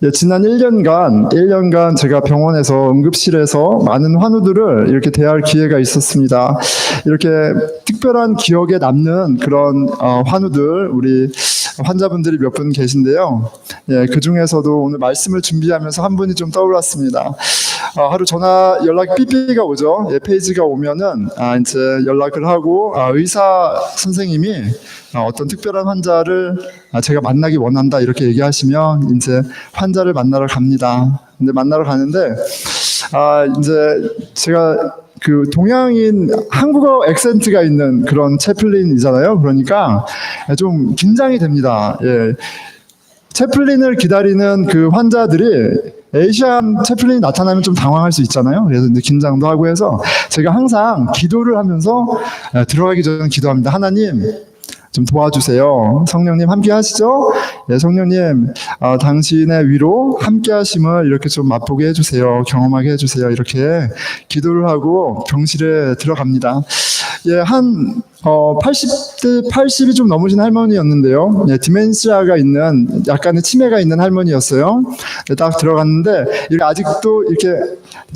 예, 지난 1년간 제가 병원에서 응급실에서 많은 환우들을 이렇게 대할 기회가 있었습니다. 이렇게 특별한 기억에 남는 그런 환우들, 우리 환자분들이 몇 분 계신데요. 예, 그 중에서도 오늘 말씀을 준비하면서 한 분이 좀 떠올랐습니다. 하루 전화 연락 삐삐가 오죠. 예, 페이지가 오면은 이제 연락을 하고 의사 선생님이 어떤 특별한 환자를 제가 만나기 원한다 이렇게 얘기하시면 이제 환자를 만나러 갑니다. 근데 만나러 가는데 이제 제가 그 동양인 한국어 액센트가 있는 그런 채플린이잖아요. 그러니까 좀 긴장이 됩니다. 예. 채플린을 기다리는 그 환자들이 에이시안 채플린이 나타나면 좀 당황할 수 있잖아요. 그래서 이제 긴장도 하고 해서 제가 항상 기도를 하면서 들어가기 전에 기도합니다. 하나님, 좀 도와주세요. 성령님 함께 하시죠? 예, 성령님, 당신의 위로 함께 하심을 이렇게 좀 맛보게 해주세요. 경험하게 해주세요. 이렇게 기도를 하고 병실에 들어갑니다. 예, 한 80이 좀 넘으신 할머니였는데요. 예, 디멘시아가 있는 약간의 치매가 있는 할머니였어요. 예, 딱 들어갔는데 아직도 이렇게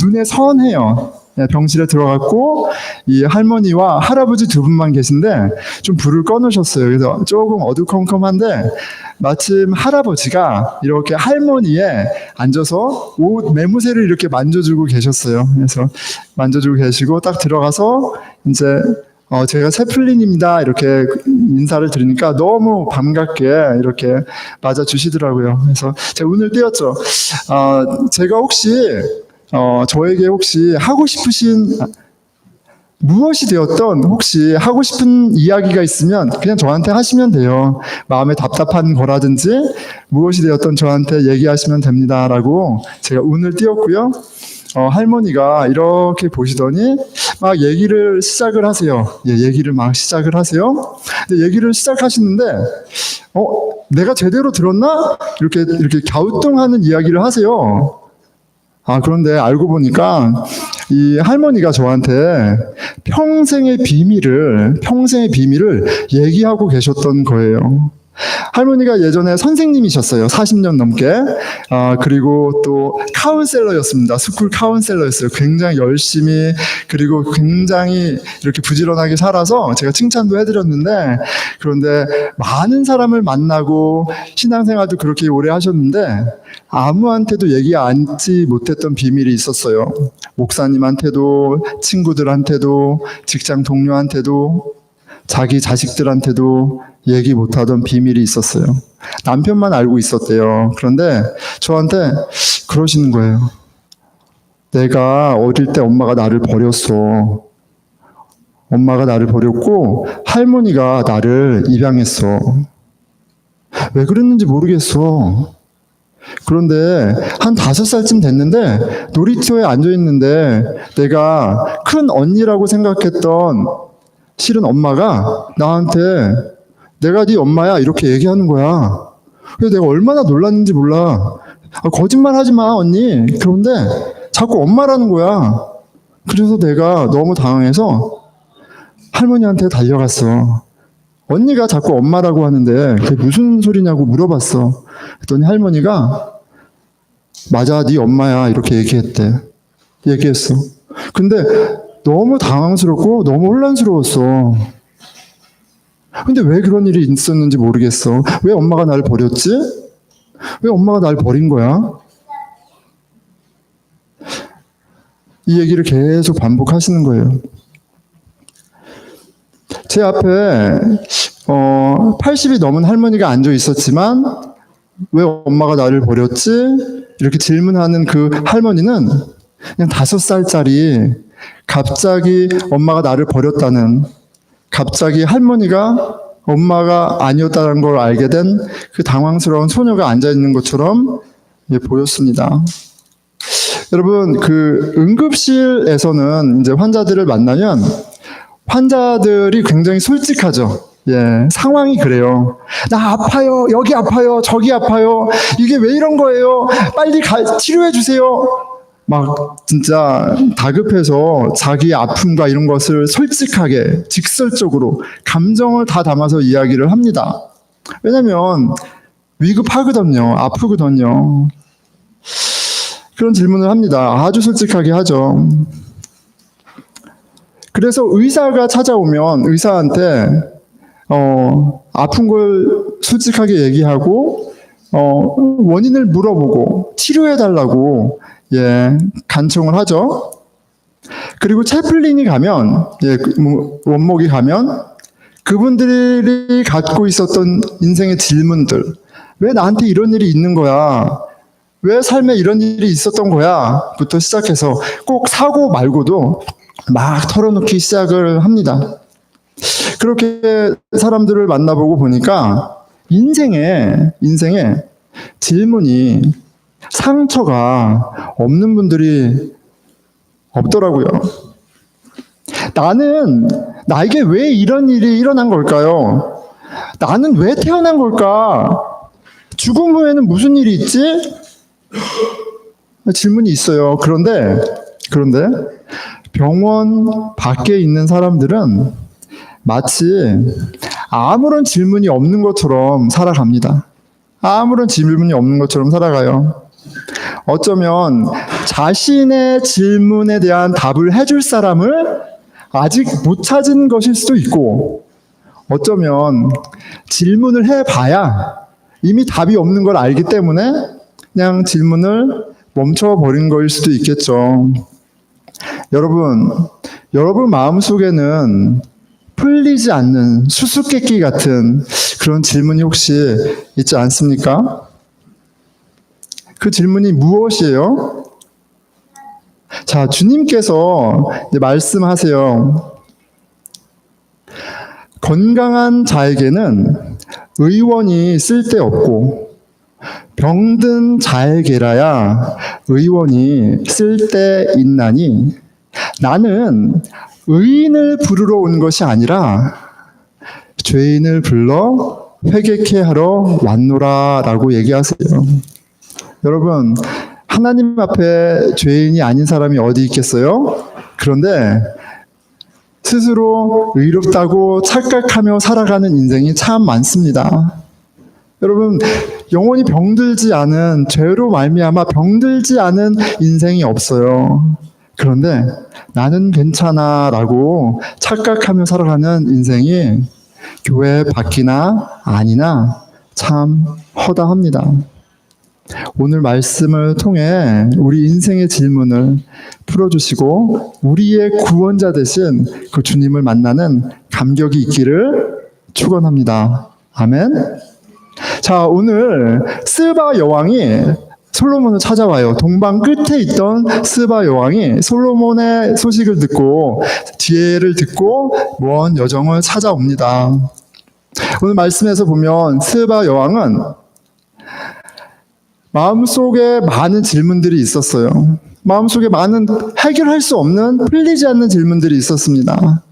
눈에 선해요. 예, 병실에 들어갔고 이 할머니와 할아버지 두 분만 계신데 좀 불을 꺼놓으셨어요. 그래서 조금 어두컴컴한데 마침 할아버지가 이렇게 할머니에 앉아서 옷 매무새를 이렇게 만져주고 계셨어요. 그래서 만져주고 계시고 딱 들어가서 이제 제가 채플린입니다 이렇게 인사를 드리니까 너무 반갑게 이렇게 맞아주시더라고요. 그래서 제가 운을 띄웠죠. 제가 혹시 저에게 혹시 하고 싶으신 무엇이 되었던 혹시 하고 싶은 이야기가 있으면 그냥 저한테 하시면 돼요. 마음에 답답한 거라든지 무엇이 되었던 저한테 얘기하시면 됩니다 라고 제가 운을 띄웠고요. 할머니가 이렇게 보시더니 막 얘기를 시작을 하세요. 예, 얘기를 막 시작을 하세요. 근데 얘기를 시작하시는데 내가 제대로 들었나? 이렇게 갸우뚱하는 이야기를 하세요. 그런데 알고 보니까 이 할머니가 저한테 평생의 비밀을 얘기하고 계셨던 거예요. 할머니가 예전에 선생님이셨어요. 40년 넘게. 그리고 또 카운셀러였습니다. 스쿨 카운셀러였어요. 굉장히 열심히 그리고 굉장히 이렇게 부지런하게 살아서 제가 칭찬도 해드렸는데 그런데 많은 사람을 만나고 신앙생활도 그렇게 오래 하셨는데 아무한테도 얘기하지 못했던 비밀이 있었어요. 목사님한테도 친구들한테도 직장 동료한테도 자기 자식들한테도 얘기 못하던 비밀이 있었어요. 남편만 알고 있었대요. 그런데 저한테 그러시는 거예요. 내가 어릴 때 엄마가 나를 버렸어. 엄마가 나를 버렸고 할머니가 나를 입양했어. 왜 그랬는지 모르겠어. 그런데 한 5살쯤 됐는데 놀이터에 앉아있는데 내가 큰 언니라고 생각했던 실은 엄마가 나한테 내가 네 엄마야 이렇게 얘기하는 거야. 그래서 내가 얼마나 놀랐는지 몰라. 거짓말 하지 마 언니. 그런데 자꾸 엄마라는 거야. 그래서 내가 너무 당황해서 할머니한테 달려갔어. 언니가 자꾸 엄마라고 하는데 그게 무슨 소리냐고 물어봤어. 그랬더니 할머니가 맞아 네 엄마야 이렇게 얘기했어. 근데 너무 당황스럽고 너무 혼란스러웠어. 근데 왜 그런 일이 있었는지 모르겠어. 왜 엄마가 나를 버렸지? 왜 엄마가 나를 버린 거야? 이 얘기를 계속 반복하시는 거예요. 제 앞에 80이 넘은 할머니가 앉아 있었지만 왜 엄마가 나를 버렸지? 이렇게 질문하는 그 할머니는 그냥 5살짜리 갑자기 엄마가 나를 버렸다는 갑자기 할머니가 엄마가 아니었다는 걸 알게 된 그 당황스러운 소녀가 앉아있는 것처럼 보였습니다. 여러분, 그 응급실에서는 이제 환자들을 만나면 환자들이 굉장히 솔직하죠. 예, 상황이 그래요. 나 아파요. 여기 아파요. 저기 아파요. 이게 왜 이런 거예요? 빨리 치료해 주세요. 막 진짜 다급해서 자기 아픔과 이런 것을 솔직하게 직설적으로 감정을 다 담아서 이야기를 합니다. 왜냐면 위급하거든요. 아프거든요. 그런 질문을 합니다. 아주 솔직하게 하죠. 그래서 의사가 찾아오면 의사한테 아픈 걸 솔직하게 얘기하고 원인을 물어보고 치료해달라고 간청을 하죠. 그리고 채플린이 가면 원목이 가면 그분들이 갖고 있었던 인생의 질문들, 왜 나한테 이런 일이 있는 거야? 왜 삶에 이런 일이 있었던 거야? 부터 시작해서 꼭 사고 말고도 막 털어놓기 시작을 합니다. 그렇게 사람들을 만나보고 보니까 인생에 질문이, 상처가 없는 분들이 없더라고요. 나에게 왜 이런 일이 일어난 걸까요? 나는 왜 태어난 걸까? 죽음 후에는 무슨 일이 있지? 질문이 있어요. 그런데 병원 밖에 있는 사람들은 마치 아무런 질문이 없는 것처럼 살아갑니다. 아무런 질문이 없는 것처럼 살아가요. 어쩌면 자신의 질문에 대한 답을 해줄 사람을 아직 못 찾은 것일 수도 있고, 어쩌면 질문을 해봐야 이미 답이 없는 걸 알기 때문에 그냥 질문을 멈춰버린 거일 수도 있겠죠. 여러분 마음속에는 풀리지 않는 수수께끼 같은 그런 질문이 혹시 있지 않습니까? 그 질문이 무엇이에요? 자, 주님께서 말씀하세요. 건강한 자에게는 의원이 쓸데없고 병든 자에게라야 의원이 쓸데있나니 나는 의인을 부르러 온 것이 아니라 죄인을 불러 회개케 하러 왔노라 라고 얘기하세요. 여러분, 하나님 앞에 죄인이 아닌 사람이 어디 있겠어요? 그런데 스스로 의롭다고 착각하며 살아가는 인생이 참 많습니다. 여러분, 영원히 병들지 않은, 죄로 말미암아 병들지 않은 인생이 없어요. 그런데 나는 괜찮아 라고 착각하며 살아가는 인생이 교회 밖이나 아니나 참 허다합니다. 오늘 말씀을 통해 우리 인생의 질문을 풀어주시고 우리의 구원자 되신 그 주님을 만나는 감격이 있기를 축원합니다. 아멘. 자, 오늘 스바 여왕이 솔로몬을 찾아와요. 동방 끝에 있던 스바 여왕이 솔로몬의 소식을 듣고 지혜를 듣고 먼 여정을 찾아옵니다. 오늘 말씀에서 보면 스바 여왕은 마음속에 많은 질문들이 있었어요. 마음속에 많은 해결할 수 없는, 풀리지 않는 질문들이 있었습니다.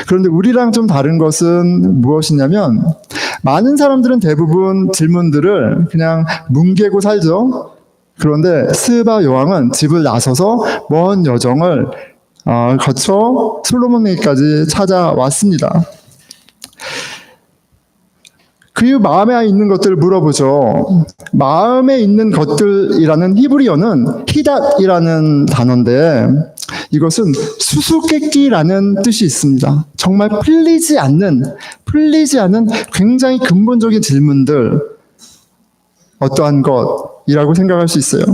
그런데 우리랑 좀 다른 것은 무엇이냐면 많은 사람들은 대부분 질문들을 그냥 뭉개고 살죠. 그런데 스바 여왕은 집을 나서서 먼 여정을 거쳐 솔로몬에게까지 찾아왔습니다. 그 마음에 있는 것들을 물어보죠. 마음에 있는 것들이라는 히브리어는 히닷이라는 단어인데 이것은 수수께끼라는 뜻이 있습니다. 정말 풀리지 않는 굉장히 근본적인 질문들, 어떠한 것이라고 생각할 수 있어요.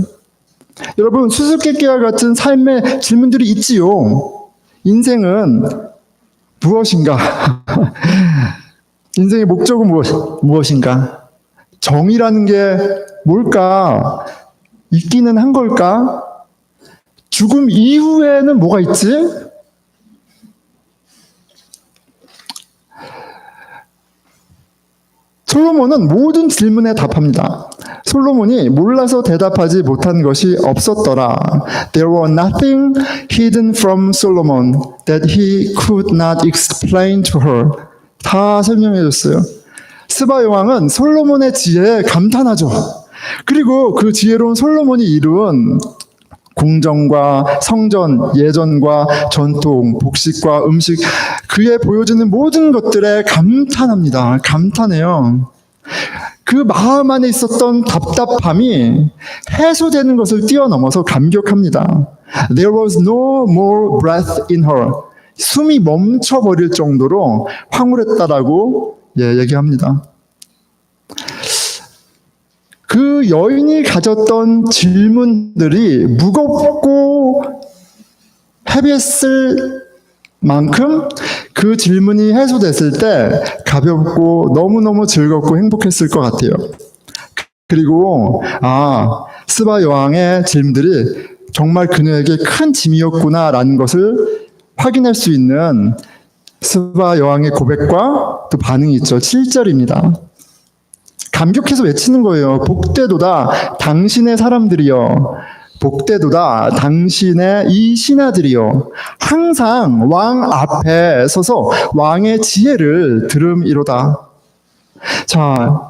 여러분, 수수께끼와 같은 삶의 질문들이 있지요. 인생은 무엇인가? 인생의 목적은 무엇인가? 정의라는 게 뭘까? 있기는 한 걸까? 죽음 이후에는 뭐가 있지? 솔로몬은 모든 질문에 답합니다. 솔로몬이 몰라서 대답하지 못한 것이 없었더라. There was nothing hidden from Solomon that he could not explain to her. 다 설명해 줬어요. 스바 여왕은 솔로몬의 지혜에 감탄하죠. 그리고 그 지혜로운 솔로몬이 이룬 궁정과 성전, 예전과 전통, 복식과 음식, 그에 보여지는 모든 것들에 감탄합니다. 감탄해요. 그 마음 안에 있었던 답답함이 해소되는 것을 뛰어넘어서 감격합니다. There was no more breath in her. 숨이 멈춰버릴 정도로 황홀했다라고 얘기합니다. 그 여인이 가졌던 질문들이 무겁고 헤비했을 만큼 그 질문이 해소됐을 때 가볍고 너무너무 즐겁고 행복했을 것 같아요. 그리고 스바 여왕의 질문들이 정말 그녀에게 큰 짐이었구나라는 것을 확인할 수 있는 스바 여왕의 고백과 또 반응이 있죠. 7절입니다. 감격해서 외치는 거예요. 복되도다 당신의 사람들이여, 복되도다 당신의 이 신하들이여, 항상 왕 앞에 서서 왕의 지혜를 들음이로다. 자,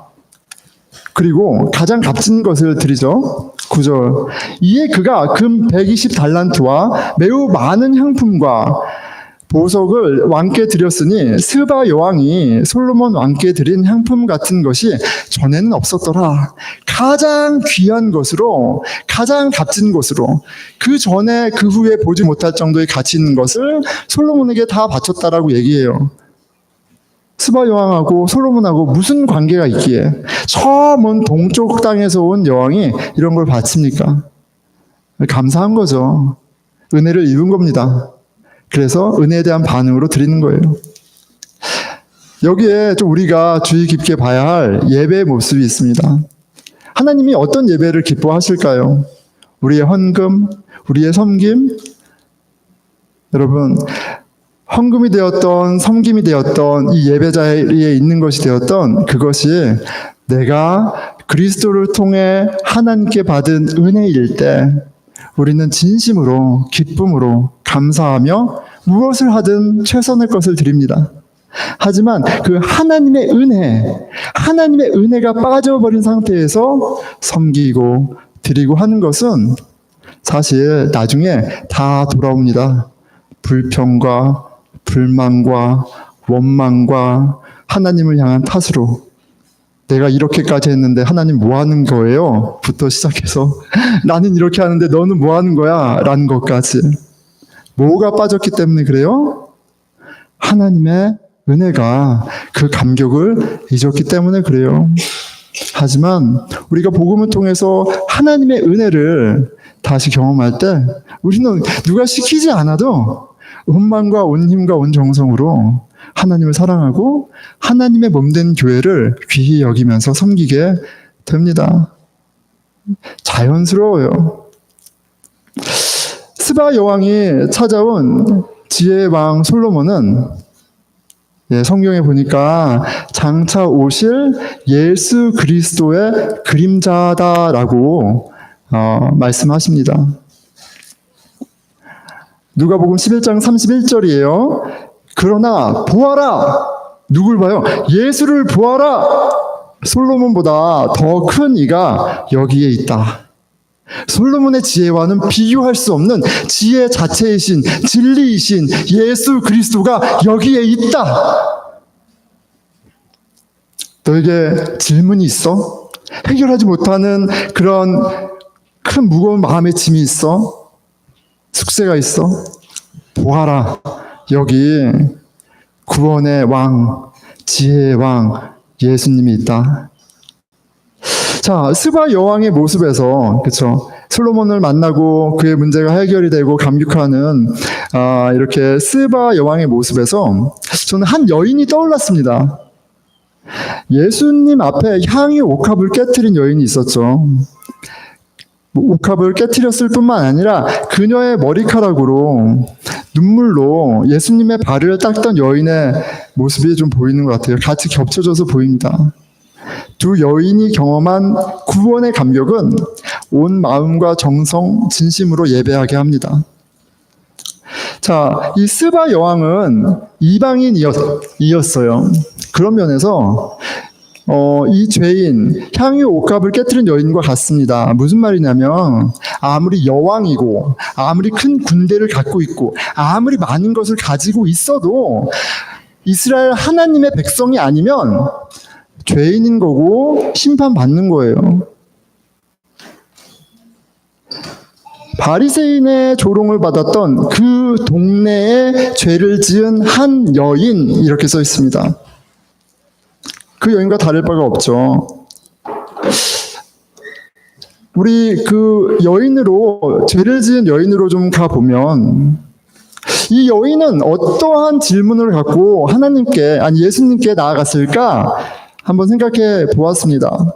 그리고 가장 값진 것을 드리죠. 9절. 이에 그가 금 120달란트와 매우 많은 향품과 보석을 왕께 드렸으니 스바 여왕이 솔로몬 왕께 드린 향품 같은 것이 전에는 없었더라. 가장 귀한 것으로, 가장 값진 것으로, 그 전에 그 후에 보지 못할 정도의 가치 있는 것을 솔로몬에게 다 바쳤다라고 얘기해요. 스바 여왕하고 솔로몬하고 무슨 관계가 있기에 저 먼 동쪽 땅에서 온 여왕이 이런 걸 바칩니까? 감사한 거죠. 은혜를 입은 겁니다. 그래서 은혜에 대한 반응으로 드리는 거예요. 여기에 좀 우리가 주의 깊게 봐야 할 예배의 모습이 있습니다. 하나님이 어떤 예배를 기뻐하실까요? 우리의 헌금, 우리의 섬김? 여러분, 헌금이 되었던 섬김이 되었던 이 예배 자리에 있는 것이 되었던 그것이 내가 그리스도를 통해 하나님께 받은 은혜일 때 우리는 진심으로 기쁨으로 감사하며 무엇을 하든 최선의 것을 드립니다. 하지만 그 하나님의 은혜가 빠져버린 상태에서 섬기고 드리고 하는 것은 사실 나중에 다 돌아옵니다. 불평과 불만과 원망과 하나님을 향한 탓으로 내가 이렇게까지 했는데 하나님 뭐 하는 거예요? 부터 시작해서 나는 이렇게 하는데 너는 뭐 하는 거야? 라는 것까지. 뭐가 빠졌기 때문에 그래요? 하나님의 은혜가 그 감격을 잊었기 때문에 그래요. 하지만 우리가 복음을 통해서 하나님의 은혜를 다시 경험할 때 우리는 누가 시키지 않아도 온 마음과 온 힘과 온 정성으로 하나님을 사랑하고 하나님의 몸된 교회를 귀히 여기면서 섬기게 됩니다. 자연스러워요. 스바 여왕이 찾아온 지혜의 왕 솔로몬은 성경에 보니까 장차 오실 예수 그리스도의 그림자다라고 말씀하십니다. 누가복음 11장 31절이에요. 그러나 보아라. 누굴 봐요? 예수를 보아라. 솔로몬보다 더 큰 이가 여기에 있다. 솔로몬의 지혜와는 비교할 수 없는 지혜 자체이신 진리이신 예수 그리스도가 여기에 있다. 너에게 질문이 있어? 해결하지 못하는 그런 큰 무거운 마음의 짐이 있어? 숙제가 있어? 보아라. 여기 구원의 왕, 지혜의 왕 예수님이 있다. 자, 스바 여왕의 모습에서, 그렇죠? 솔로몬을 만나고 그의 문제가 해결이 되고 감격하는 이렇게 스바 여왕의 모습에서 저는 한 여인이 떠올랐습니다. 예수님 앞에 향유 옥합을 깨트린 여인이 있었죠. 옥합을 깨트렸을 뿐만 아니라 그녀의 머리카락으로 눈물로 예수님의 발을 닦던 여인의 모습이 좀 보이는 것 같아요. 같이 겹쳐져서 보입니다. 두 여인이 경험한 구원의 감격은 온 마음과 정성, 진심으로 예배하게 합니다. 자, 이 스바 여왕은 이방인이었어요. 그런 면에서 이 죄인 향유 옥합을 깨트린 여인과 같습니다. 무슨 말이냐면 아무리 여왕이고 아무리 큰 군대를 갖고 있고 아무리 많은 것을 가지고 있어도 이스라엘 하나님의 백성이 아니면 죄인인 거고 심판받는 거예요. 바리새인의 조롱을 받았던 그 동네에 죄를 지은 한 여인, 이렇게 써 있습니다. 그 여인과 다를 바가 없죠. 우리 그 여인으로, 죄를 지은 여인으로 좀 가보면 이 여인은 어떠한 질문을 갖고 하나님께, 아니 예수님께 나아갔을까 한번 생각해 보았습니다.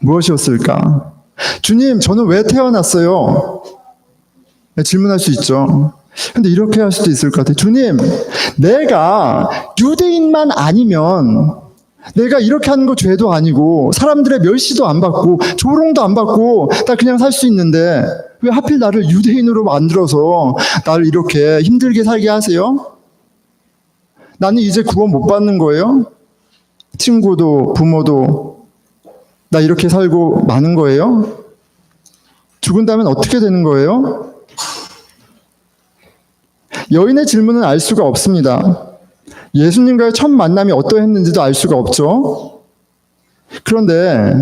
무엇이었을까? 주님, 저는 왜 태어났어요? 질문할 수 있죠. 근데 이렇게 할 수도 있을 것 같아요. 주님, 내가 유대인만 아니면 내가 이렇게 하는 거 죄도 아니고 사람들의 멸시도 안 받고 조롱도 안 받고 나 그냥 살 수 있는데 왜 하필 나를 유대인으로 만들어서 나를 이렇게 힘들게 살게 하세요? 나는 이제 구원 못 받는 거예요? 친구도 부모도 나 이렇게 살고 마는 거예요? 죽은다면 어떻게 되는 거예요? 여인의 질문은 알 수가 없습니다. 예수님과의 첫 만남이 어떠했는지도 알 수가 없죠. 그런데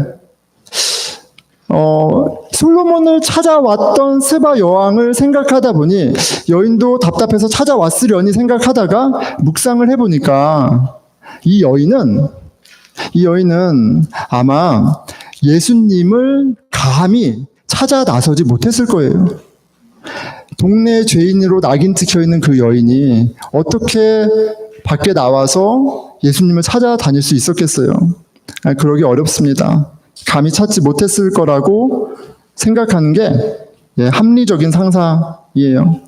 솔로몬을 찾아왔던 스바 여왕을 생각하다 보니 여인도 답답해서 찾아왔으려니 생각하다가 묵상을 해보니까 이 여인은 아마 예수님을 감히 찾아 나서지 못했을 거예요. 동네 죄인으로 낙인 찍혀 있는 그 여인이 어떻게 밖에 나와서 예수님을 찾아다닐 수 있었겠어요? 그러기 어렵습니다. 감히 찾지 못했을 거라고 생각하는 게 합리적인 상상이에요.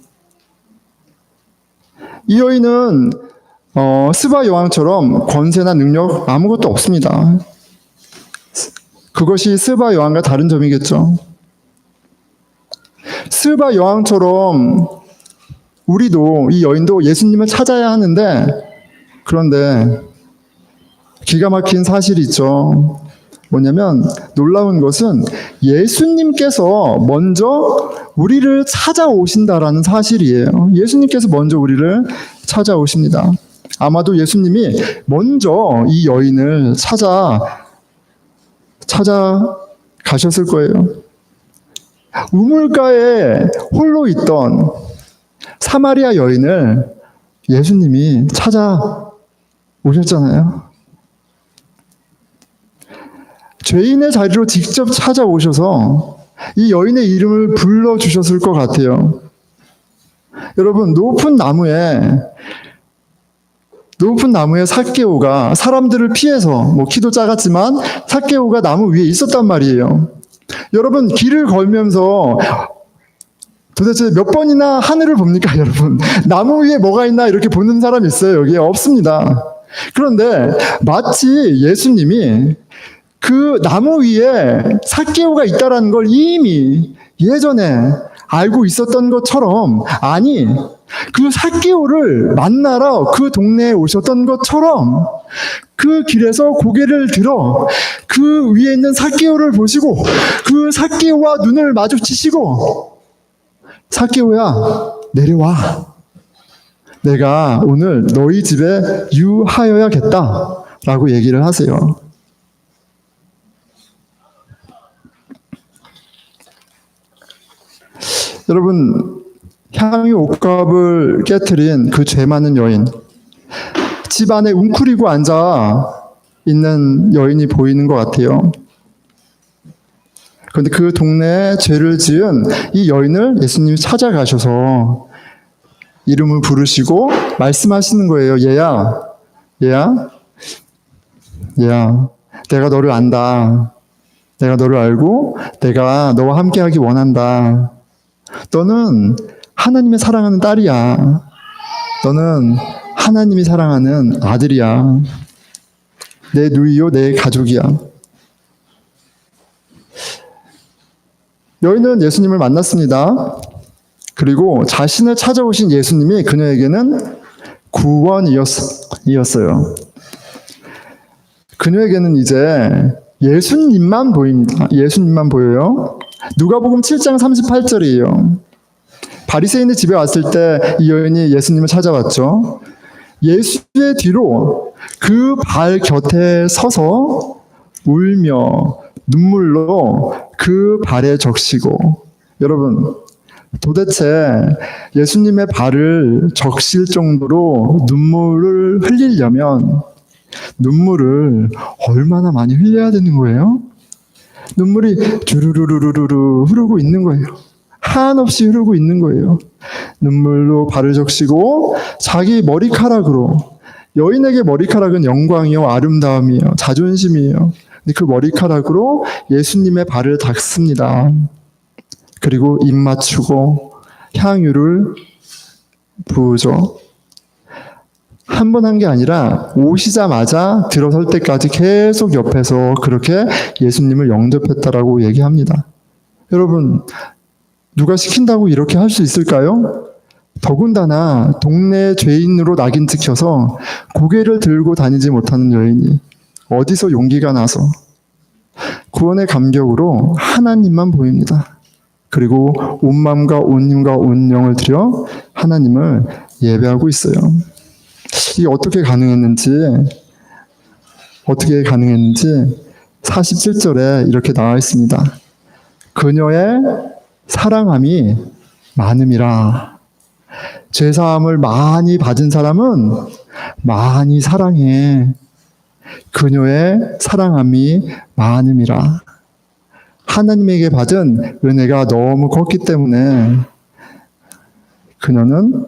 이 여인은 스바 여왕처럼 권세나 능력 아무것도 없습니다. 그것이 스바 여왕과 다른 점이겠죠. 스바 여왕처럼 우리도, 이 여인도 예수님을 찾아야 하는데, 그런데 기가 막힌 사실이 있죠. 뭐냐면 놀라운 것은 예수님께서 먼저 우리를 찾아오신다라는 사실이에요. 예수님께서 먼저 우리를 찾아오십니다. 아마도 예수님이 먼저 이 여인을 찾아가셨을 거예요. 우물가에 홀로 있던 사마리아 여인을 예수님이 찾아오셨잖아요. 죄인의 자리로 직접 찾아오셔서 이 여인의 이름을 불러주셨을 것 같아요. 여러분, 높은 나무에 삭개오가 사람들을 피해서, 키도 작았지만 삭개오가 나무 위에 있었단 말이에요. 여러분, 길을 걸면서 도대체 몇 번이나 하늘을 봅니까, 여러분? 나무 위에 뭐가 있나 이렇게 보는 사람 있어요? 여기에 없습니다. 그런데 마치 예수님이 그 나무 위에 삭개오가 있다라는 걸 이미 예전에 알고 있었던 것처럼, 아니, 그 삭개오를 만나러 그 동네에 오셨던 것처럼 그 길에서 고개를 들어 그 위에 있는 삭개오를 보시고 그 삭개오와 눈을 마주치시고, 삭개오야, 내려와. 내가 오늘 너희 집에 유하여야겠다 라고 얘기를 하세요. 여러분, 향유 옥합을 깨트린 그 죄 많은 여인, 집 안에 웅크리고 앉아 있는 여인이 보이는 것 같아요. 그런데 그 동네에 죄를 지은 이 여인을 예수님이 찾아가셔서 이름을 부르시고 말씀하시는 거예요. 얘야, 내가 너를 안다. 내가 너를 알고 내가 너와 함께하기 원한다. 너는 하나님의 사랑하는 딸이야. 너는 하나님이 사랑하는 아들이야. 내 누이요, 내 가족이야. 여인은 예수님을 만났습니다. 그리고 자신을 찾아오신 예수님이 그녀에게는 구원이었어요. 그녀에게는 이제 예수님만 보입니다. 예수님만 보여요. 누가복음 7장 38절이에요. 바리새인의 집에 왔을 때 이 여인이 예수님을 찾아왔죠. 예수의 뒤로 그 발 곁에 서서 울며 눈물로 그 발에 적시고. 여러분, 도대체 예수님의 발을 적실 정도로 눈물을 흘리려면 눈물을 얼마나 많이 흘려야 되는 거예요? 눈물이 주르르르르르 흐르고 있는 거예요. 한없이 흐르고 있는 거예요. 눈물로 발을 적시고 자기 머리카락으로, 여인에게 머리카락은 영광이요 아름다움이에요 자존심이에요. 근데 그 머리카락으로 예수님의 발을 닦습니다. 그리고 입 맞추고 향유를 부으죠. 한 번 한 게 아니라 오시자마자 들어설 때까지 계속 옆에서 그렇게 예수님을 영접했다라고 얘기합니다. 여러분, 누가 시킨다고 이렇게 할 수 있을까요? 더군다나 동네 죄인으로 낙인 찍혀서 고개를 들고 다니지 못하는 여인이 어디서 용기가 나서 구원의 감격으로 하나님만 보입니다. 그리고 온 마음과 온 힘과 온 영을 들여 하나님을 예배하고 있어요. 이게 어떻게 가능했는지 47절에 이렇게 나와 있습니다. 그녀의 사랑함이 많음이라. 죄사함을 많이 받은 사람은 많이 사랑해. 그녀의 사랑함이 많음이라. 하나님에게 받은 은혜가 너무 컸기 때문에 그녀는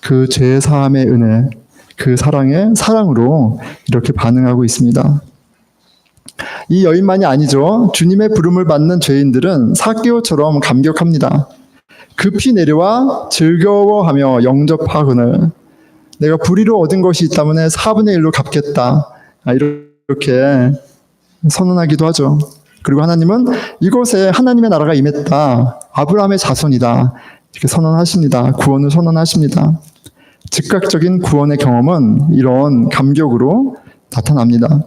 그 죄사함의 은혜, 그 사랑으로 이렇게 반응하고 있습니다. 이 여인만이 아니죠. 주님의 부름을 받는 죄인들은 삭개오처럼 감격합니다. 급히 내려와 즐거워하며 영접하거늘 내가 불의로 얻은 것이 있다면 4분의 1로 갚겠다. 이렇게 선언하기도 하죠. 그리고 하나님은 이곳에 하나님의 나라가 임했다. 아브라함의 자손이다. 이렇게 선언하십니다. 구원을 선언하십니다. 즉각적인 구원의 경험은 이런 감격으로 나타납니다.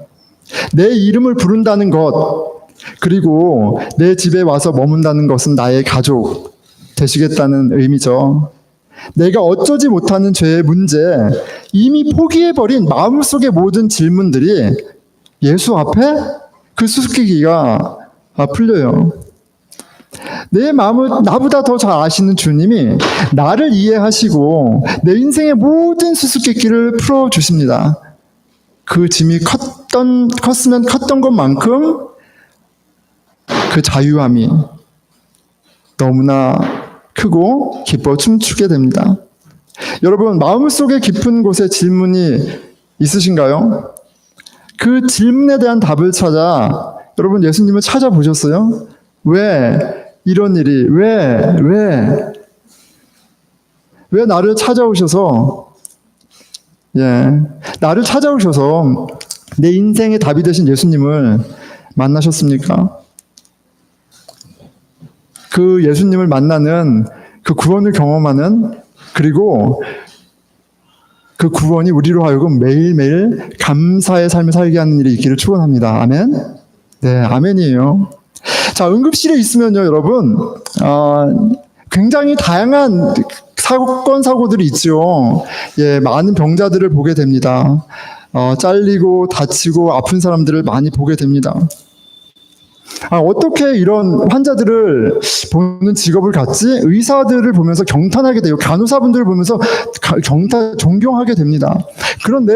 내 이름을 부른다는 것, 그리고 내 집에 와서 머문다는 것은 나의 가족 되시겠다는 의미죠. 내가 어쩌지 못하는 죄의 문제, 이미 포기해버린 마음속의 모든 질문들이 예수 앞에 그 수수께끼가 풀려요. 내 마음을 나보다 더 잘 아시는 주님이 나를 이해하시고 내 인생의 모든 수수께끼를 풀어주십니다. 그 짐이 컸으면 컸던 것만큼 그 자유함이 너무나 크고 기뻐 춤추게 됩니다. 여러분, 마음속의 깊은 곳에 질문이 있으신가요? 그 질문에 대한 답을 찾아 여러분 예수님을 찾아보셨어요? 왜 이런 일이, 왜 나를 찾아오셔서 나를 찾아오셔서 내 인생의 답이 되신 예수님을 만나셨습니까? 그 예수님을 만나는 그 구원을 경험하는, 그리고 그 구원이 우리로 하여금 매일매일 감사의 삶을 살게 하는 일이 있기를 축원합니다. 아멘? 네, 아멘이에요. 자, 응급실에 있으면요, 여러분, 굉장히 다양한 사고들이 있죠. 많은 병자들을 보게 됩니다. 잘리고 다치고 아픈 사람들을 많이 보게 됩니다. 어떻게 이런 환자들을 보는 직업을 갖지? 의사들을 보면서 경탄하게 돼요. 간호사분들을 보면서 존경하게 됩니다. 그런데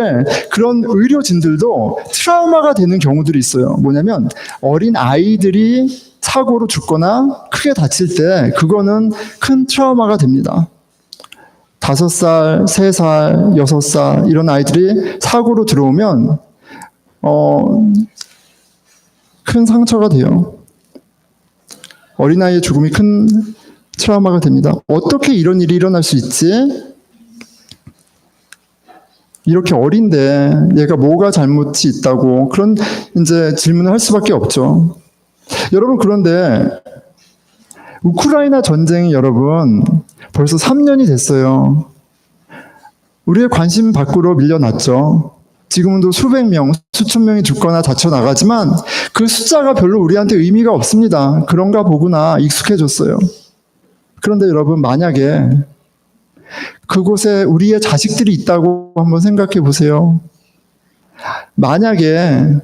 그런 의료진들도 트라우마가 되는 경우들이 있어요. 뭐냐면 어린 아이들이 사고로 죽거나 크게 다칠 때 그거는 큰 트라우마가 됩니다. 5살, 3살, 6살 이런 아이들이 사고로 들어오면 큰 상처가 돼요. 어린아이의 죽음이 큰 트라우마가 됩니다. 어떻게 이런 일이 일어날 수 있지? 이렇게 어린데 얘가 뭐가 잘못이 있다고 그런 이제 질문을 할 수밖에 없죠. 여러분, 그런데 우크라이나 전쟁이 여러분 벌써 3년이 됐어요. 우리의 관심 밖으로 밀려났죠. 지금도 수백 명, 수천 명이 죽거나 다쳐 나가지만 그 숫자가 별로 우리한테 의미가 없습니다. 그런가 보구나 익숙해졌어요. 그런데 여러분, 만약에 그곳에 우리의 자식들이 있다고 한번 생각해 보세요. 만약에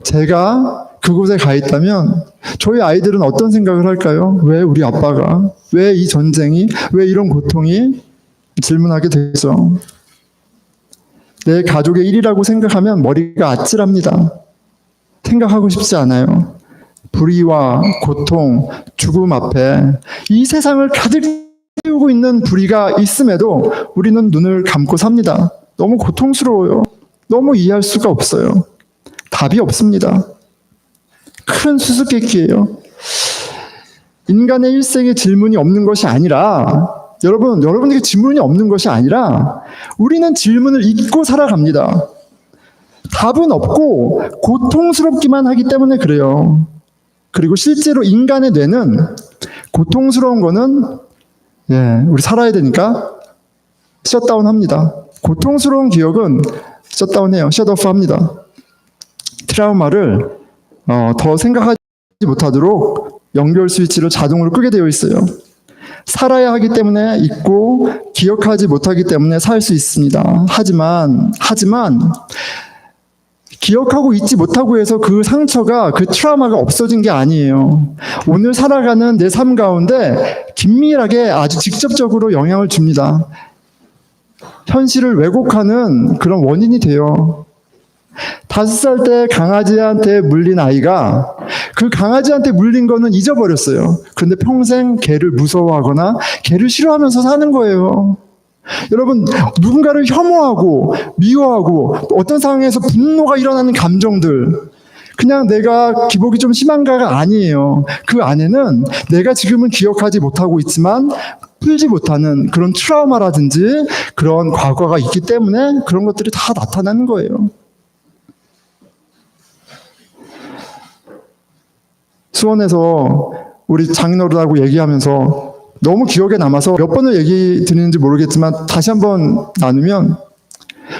제가 그곳에 가 있다면 저희 아이들은 어떤 생각을 할까요? 왜 우리 아빠가, 왜 이 전쟁이, 왜 이런 고통이 질문하게 되죠. 내 가족의 일이라고 생각하면 머리가 아찔합니다. 생각하고 싶지 않아요. 불의와 고통, 죽음 앞에 이 세상을 가득 채우고 있는 불의가 있음에도 우리는 눈을 감고 삽니다. 너무 고통스러워요. 너무 이해할 수가 없어요. 답이 없습니다. 큰 수수께끼예요. 인간의 일생에 질문이 없는 것이 아니라 여러분에게 질문이 없는 것이 아니라 우리는 질문을 잊고 살아갑니다. 답은 없고 고통스럽기만 하기 때문에 그래요. 그리고 실제로 인간의 뇌는 고통스러운 거는 우리 살아야 되니까 셧다운합니다. 고통스러운 기억은 셧다운해요. 셧오프합니다. 트라우마를 더 생각하지 못하도록 연결 스위치를 자동으로 끄게 되어 있어요. 살아야 하기 때문에 잊고 기억하지 못하기 때문에 살 수 있습니다. 하지만 기억하고 잊지 못하고 해서 그 상처가, 그 트라우마가 없어진 게 아니에요. 오늘 살아가는 내 삶 가운데 긴밀하게 아주 직접적으로 영향을 줍니다. 현실을 왜곡하는 그런 원인이 돼요. 5살 때 강아지한테 물린 아이가 그 강아지한테 물린 거는 잊어버렸어요. 그런데 평생 개를 무서워하거나 개를 싫어하면서 사는 거예요. 여러분, 누군가를 혐오하고 미워하고 어떤 상황에서 분노가 일어나는 감정들, 그냥 내가 기복이 좀 심한가가 아니에요. 그 안에는 내가 지금은 기억하지 못하고 있지만 풀지 못하는 그런 트라우마라든지 그런 과거가 있기 때문에 그런 것들이 다 나타나는 거예요. 수원에서 우리 장인어른하고 얘기하면서 너무 기억에 남아서 몇 번을 얘기 드리는지 모르겠지만 다시 한번 나누면,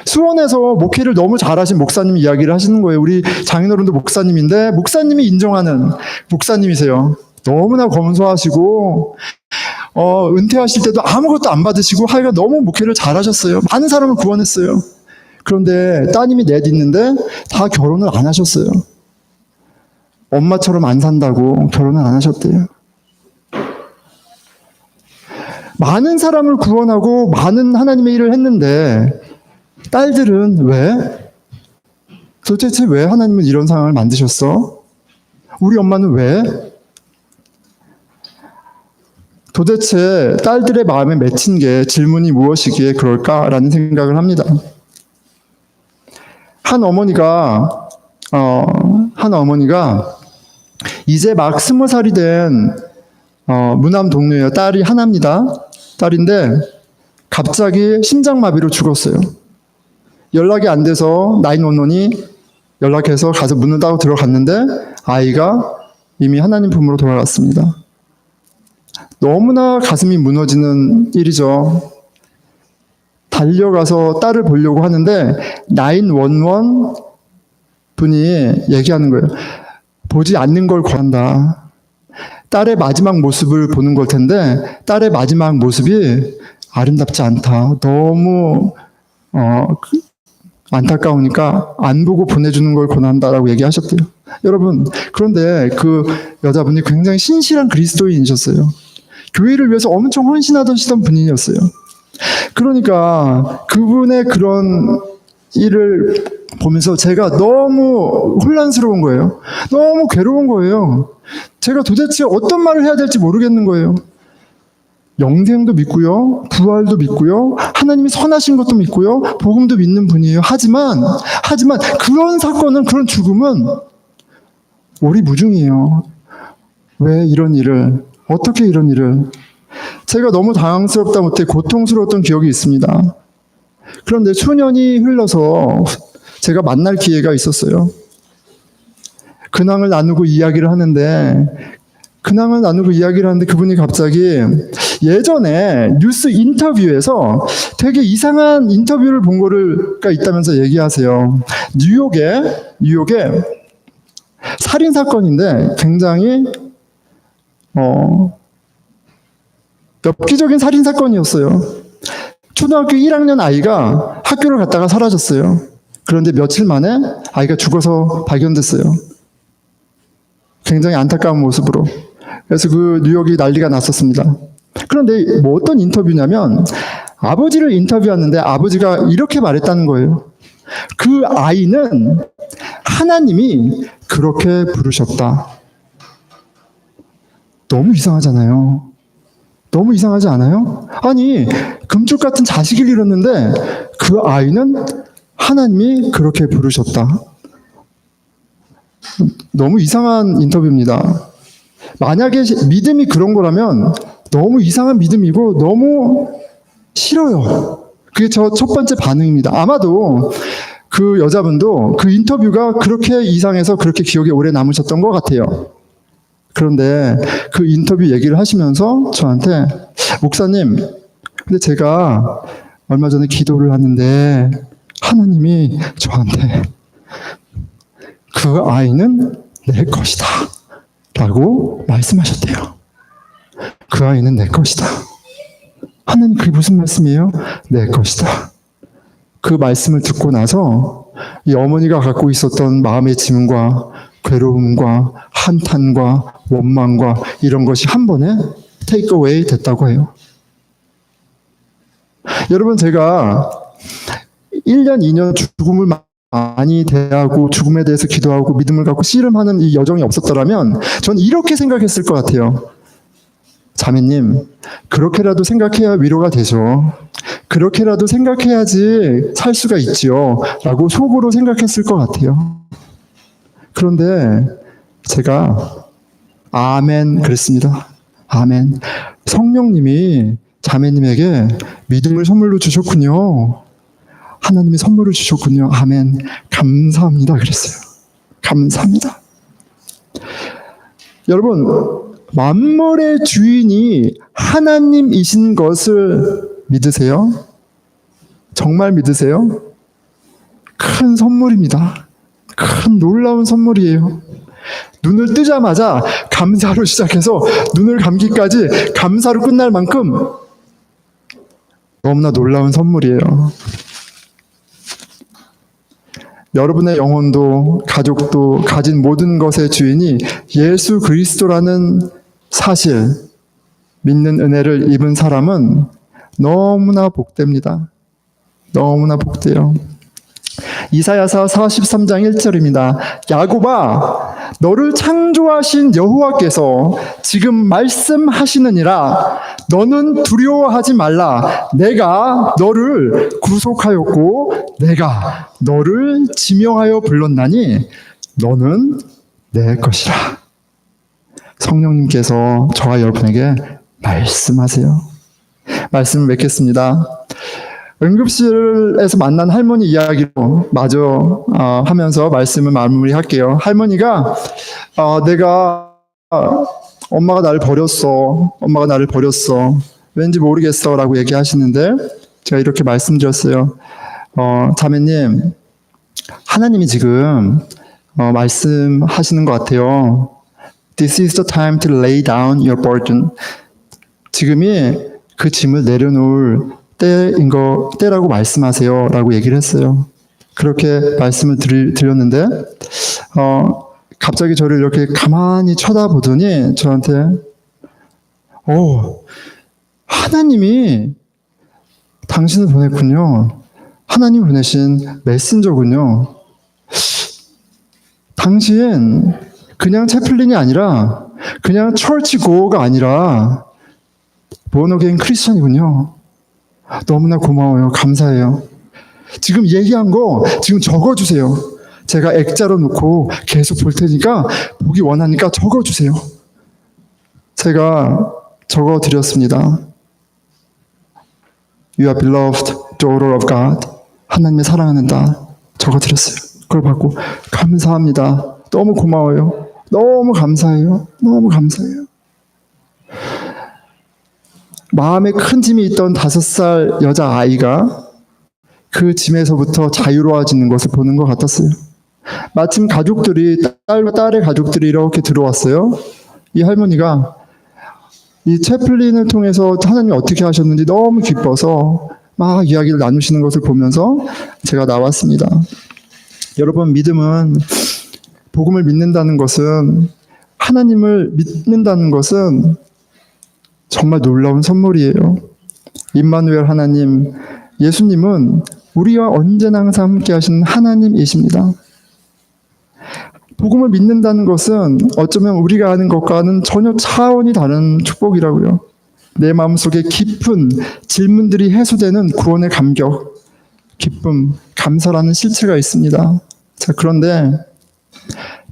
수원에서 목회를 너무 잘하신 목사님이 이야기를 하시는 거예요. 우리 장인어른도 목사님인데 목사님이 인정하는 목사님이세요. 너무나 검소하시고 은퇴하실 때도 아무것도 안 받으시고 하여간 너무 목회를 잘하셨어요. 많은 사람을 구원했어요. 그런데 따님이 넷 있는데 다 결혼을 안 하셨어요. 엄마처럼 안 산다고 결혼을 안 하셨대요. 많은 사람을 구원하고 많은 하나님의 일을 했는데 딸들은 왜? 도대체 왜 하나님은 이런 상황을 만드셨어? 우리 엄마는 왜? 도대체 딸들의 마음에 맺힌 게 질문이 무엇이기에 그럴까라는 생각을 합니다. 한 어머니가 이제 막 20살이 된 무남 동료예요. 딸이 하나입니다. 딸인데 갑자기 심장마비로 죽었어요. 연락이 안 돼서 911이 연락해서 가서 문을 따고 들어갔는데 아이가 이미 하나님 품으로 돌아갔습니다. 너무나 가슴이 무너지는 일이죠. 달려가서 딸을 보려고 하는데 911 분이 얘기하는 거예요. 보지 않는 걸 권한다. 딸의 마지막 모습을 보는 걸 텐데 딸의 마지막 모습이 아름답지 않다. 너무 안타까우니까 안 보고 보내주는 걸 권한다라고 얘기하셨대요. 여러분, 그런데 그 여자분이 굉장히 신실한 그리스도인이셨어요. 교회를 위해서 엄청 헌신하시던 분이었어요. 그러니까 그분의 그런 일을 보면서 제가 너무 혼란스러운 거예요. 너무 괴로운 거예요. 제가 도대체 어떤 말을 해야 될지 모르겠는 거예요. 영생도 믿고요, 부활도 믿고요, 하나님이 선하신 것도 믿고요, 복음도 믿는 분이에요. 하지만 그런 사건은, 그런 죽음은 오리무중이에요. 왜 이런 일을, 어떻게 이런 일을. 제가 너무 당황스럽다 못해 고통스러웠던 기억이 있습니다. 그런데 수년이 흘러서 제가 만날 기회가 있었어요. 근황을 나누고 이야기를 하는데 그분이 갑자기 예전에 뉴스 인터뷰에서 되게 이상한 인터뷰를 본 거가 있다면서 얘기하세요. 뉴욕에 살인사건인데 굉장히 엽기적인 살인사건이었어요. 초등학교 1학년 아이가 학교를 갔다가 사라졌어요. 그런데 며칠 만에 아이가 죽어서 발견됐어요. 굉장히 안타까운 모습으로. 그래서 그 뉴욕이 난리가 났었습니다. 그런데 뭐 어떤 인터뷰냐면 아버지를 인터뷰하는데 아버지가 이렇게 말했다는 거예요. 그 아이는 하나님이 그렇게 부르셨다. 너무 이상하잖아요. 너무 이상하지 않아요? 아니, 금쪽 같은 자식을 잃었는데 그 아이는 하나님이 그렇게 부르셨다. 너무 이상한 인터뷰입니다. 만약에 믿음이 그런 거라면 너무 이상한 믿음이고 너무 싫어요. 그게 저 첫 번째 반응입니다. 아마도 그 여자분도 그 인터뷰가 그렇게 이상해서 그렇게 기억에 오래 남으셨던 것 같아요. 그런데 그 인터뷰 얘기를 하시면서 저한테 목사님, 근데 제가 얼마 전에 기도를 하는데 하나님이 저한테 그 아이는 내 것이다 라고 말씀하셨대요. 그 아이는 내 것이다. 하나님, 그게 무슨 말씀이에요? 내 것이다. 그 말씀을 듣고 나서 이 어머니가 갖고 있었던 마음의 짐과 괴로움과 한탄과 원망과 이런 것이 한 번에 테이크 어웨이 됐다고 해요. 여러분, 제가 1년, 2년 죽음을 많이 대하고 죽음에 대해서 기도하고 믿음을 갖고 씨름하는 이 여정이 없었더라면 전 이렇게 생각했을 것 같아요. 자매님, 그렇게라도 생각해야 위로가 되죠. 그렇게라도 생각해야지 살 수가 있지요. 라고 속으로 생각했을 것 같아요. 그런데 제가 아멘 그랬습니다. 아멘. 성령님이 자매님에게 믿음을 선물로 주셨군요. 하나님이 선물을 주셨군요. 아멘. 감사합니다. 그랬어요. 감사합니다. 여러분, 만물의 주인이 하나님이신 것을 믿으세요? 정말 믿으세요? 큰 선물입니다. 큰 놀라운 선물이에요. 눈을 뜨자마자 감사로 시작해서 눈을 감기까지 감사로 끝날 만큼 너무나 놀라운 선물이에요. 여러분의 영혼도 가족도 가진 모든 것의 주인이 예수 그리스도라는 사실, 믿는 은혜를 입은 사람은 너무나 복됩니다. 너무나 복돼요. 이사야서 43장 1절입니다. 야곱아, 너를 창조하신 여호와께서 지금 말씀하시느니라. 너는 두려워하지 말라. 내가 너를 구속하였고 내가 너를 지명하여 불렀나니 너는 내 것이라. 성령님께서 저와 여러분에게 말씀하세요. 말씀을 맺겠습니다. 응급실에서 만난 할머니 이야기로 마저 하면서 말씀을 마무리할게요. 할머니가 내가 엄마가 나를 버렸어. 엄마가 나를 버렸어. 왠지 모르겠어 라고 얘기하시는데 제가 이렇게 말씀드렸어요. 자매님, 하나님이 지금 말씀하시는 것 같아요. This is the time to lay down your burden. 지금이 그 짐을 내려놓을 때라고 말씀하세요 라고 얘기를 했어요. 그렇게 말씀을 드렸는데 갑자기 저를 이렇게 가만히 쳐다보더니 저한테 하나님이 당신을 보냈군요. 하나님 보내신 메신저군요. 당신 그냥 채플린이 아니라 그냥 철치 고어가 아니라 본어게인 크리스천이군요. 너무나 고마워요. 감사해요. 지금 얘기한 거 지금 적어주세요. 제가 액자로 놓고 계속 볼 테니까 보기 원하니까 적어주세요. 제가 적어드렸습니다. You are beloved daughter of God. 하나님의 사랑하는 딸. 적어드렸어요. 그걸 받고 감사합니다. 너무 고마워요. 너무 감사해요. 너무 감사해요. 마음에 큰 짐이 있던 5살 여자아이가 그 짐에서부터 자유로워지는 것을 보는 것 같았어요. 마침 가족들이, 딸의 가족들이 이렇게 들어왔어요. 이 할머니가 이 채플린을 통해서 하나님이 어떻게 하셨는지 너무 기뻐서 막 이야기를 나누시는 것을 보면서 제가 나왔습니다. 여러분, 믿음은, 복음을 믿는다는 것은, 하나님을 믿는다는 것은 정말 놀라운 선물이에요. 임마누엘 하나님, 예수님은 우리와 언제나 항상 함께 하시는 하나님이십니다. 복음을 믿는다는 것은 어쩌면 우리가 아는 것과는 전혀 차원이 다른 축복이라고요. 내 마음속에 깊은 질문들이 해소되는 구원의 감격, 기쁨, 감사라는 실체가 있습니다. 자, 그런데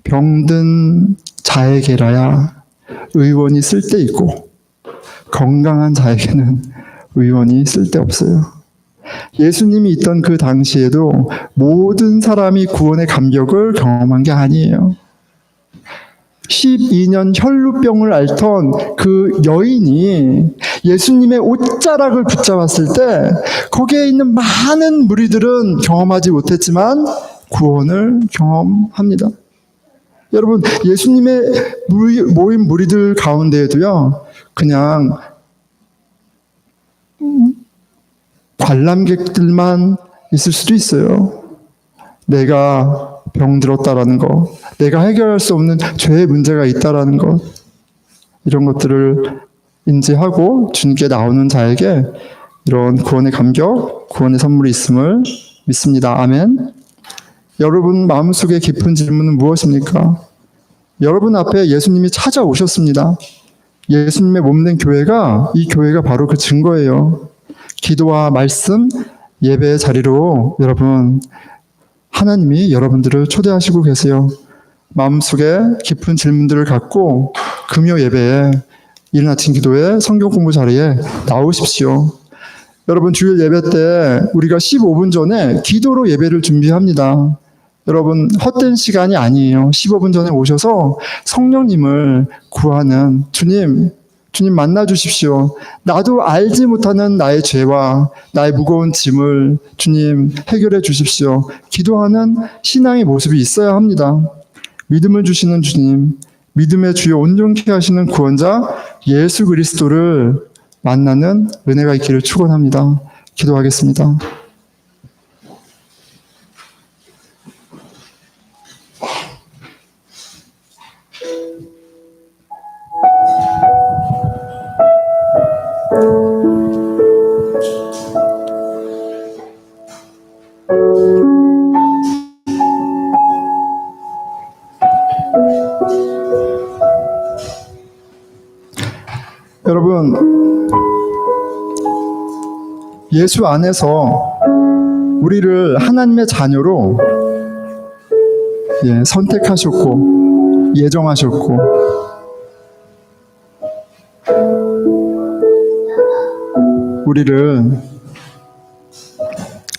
병든 자에게라야 의원이 쓸데있고 건강한 자에게는 의원이 쓸데없어요. 예수님이 있던 그 당시에도 모든 사람이 구원의 감격을 경험한 게 아니에요. 12년 혈루병을 앓던 그 여인이 예수님의 옷자락을 붙잡았을 때 거기에 있는 많은 무리들은 경험하지 못했지만 구원을 경험합니다. 여러분, 예수님의 모인 무리들 가운데에도요, 그냥 관람객들만 있을 수도 있어요. 내가 병들었다라는 것, 내가 해결할 수 없는 죄의 문제가 있다라는 것, 이런 것들을 인지하고 주님께 나오는 자에게 이런 구원의 감격, 구원의 선물이 있음을 믿습니다. 아멘. 여러분 마음속에 깊은 질문은 무엇입니까? 여러분 앞에 예수님이 찾아오셨습니다. 예수님의 몸된 교회가, 이 교회가 바로 그 증거예요. 기도와 말씀, 예배의 자리로 여러분, 하나님이 여러분들을 초대하시고 계세요. 마음속에 깊은 질문들을 갖고 금요 예배에, 이른 아침 기도에, 성경 공부 자리에 나오십시오. 여러분, 주일 예배 때 우리가 15분 전에 기도로 예배를 준비합니다. 여러분, 헛된 시간이 아니에요. 15분 전에 오셔서 성령님을 구하는, 주님 만나 주십시오. 나도 알지 못하는 나의 죄와 나의 무거운 짐을 주님 해결해 주십시오. 기도하는 신앙의 모습이 있어야 합니다. 믿음을 주시는 주님, 믿음의 주여 온전케 하시는 구원자 예수 그리스도를 만나는 은혜가 있기를 축원합니다. 기도하겠습니다. 여러분, 예수 안에서 우리를 하나님의 자녀로 선택하셨고 예정하셨고 우리를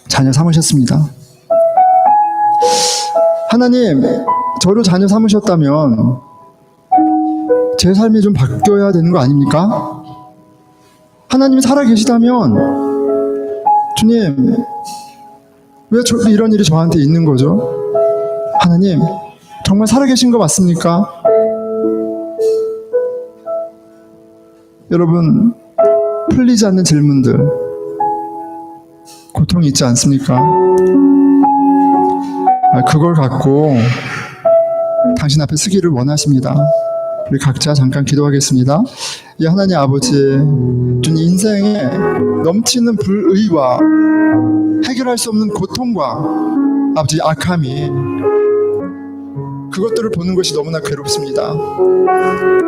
자녀 삼으셨습니다. 하나님, 저를 자녀 삼으셨다면 제 삶이 좀 바뀌어야 되는 거 아닙니까? 하나님이 살아계시다면 주님, 왜 이런 일이 저한테 있는 거죠? 하나님, 정말 살아계신 거 맞습니까? 여러분, 풀리지 않는 질문들, 고통이 있지 않습니까? 그걸 갖고 당신 앞에 쓰기를 원하십니다. 우리 각자 잠깐 기도하겠습니다. 이 하나님 아버지, 주님 인생에 넘치는 불의와 해결할 수 없는 고통과 아버지 악함이, 그것들을 보는 것이 너무나 괴롭습니다.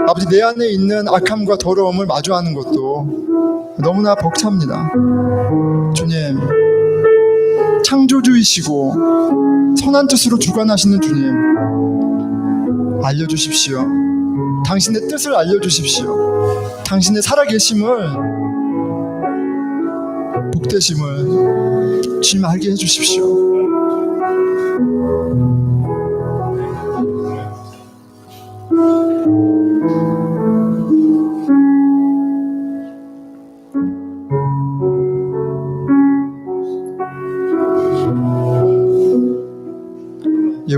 아버지, 내 안에 있는 악함과 더러움을 마주하는 것도 너무나 벅찹니다. 주님, 창조주이시고 선한 뜻으로 주관하시는 주님, 알려주십시오. 당신의 뜻을 알려주십시오. 당신의 살아계심을, 복되심을 주님 알게 해주십시오.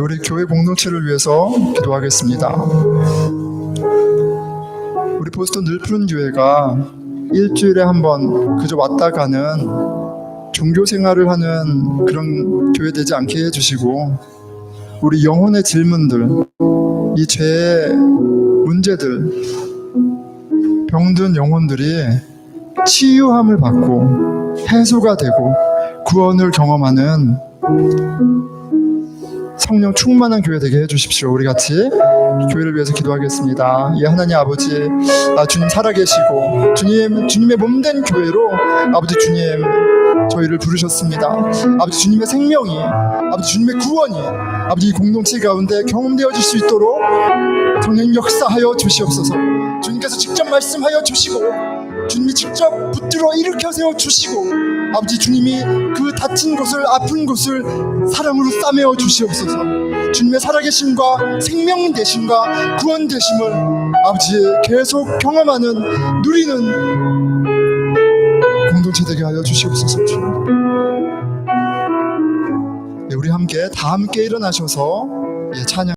우리 교회 공동체를 위해서 기도하겠습니다. 우리 보스턴 늘푸른 교회가 일주일에 한 번 그저 왔다 가는 종교 생활을 하는 그런 교회 되지 않게 해주시고, 우리 영혼의 질문들, 이 죄의 문제들, 병든 영혼들이 치유함을 받고 해소가 되고 구원을 경험하는 성령 충만한 교회 되게 해주십시오. 우리 같이 교회를 위해서 기도하겠습니다. 예, 하나님 아버지, 주님 살아계시고 주님의 몸된 교회로 아버지 주님 저희를 부르셨습니다. 아버지 주님의 생명이, 아버지 주님의 구원이 아버지 이 공동체 가운데 경험되어질 수 있도록 성령 역사하여 주시옵소서. 주님께서 직접 말씀하여 주시고 주님이 직접 붙들어 일으켜 세워 주시고 아버지 주님이 그 다친 곳을, 아픈 곳을 사랑으로 싸매어 주시옵소서. 주님의 살아계심과 생명 되심과 구원 되심을 아버지 계속 경험하는, 누리는 공동체 되게 하여 주시옵소서. 네, 우리 함께 다 함께 일어나셔서 찬양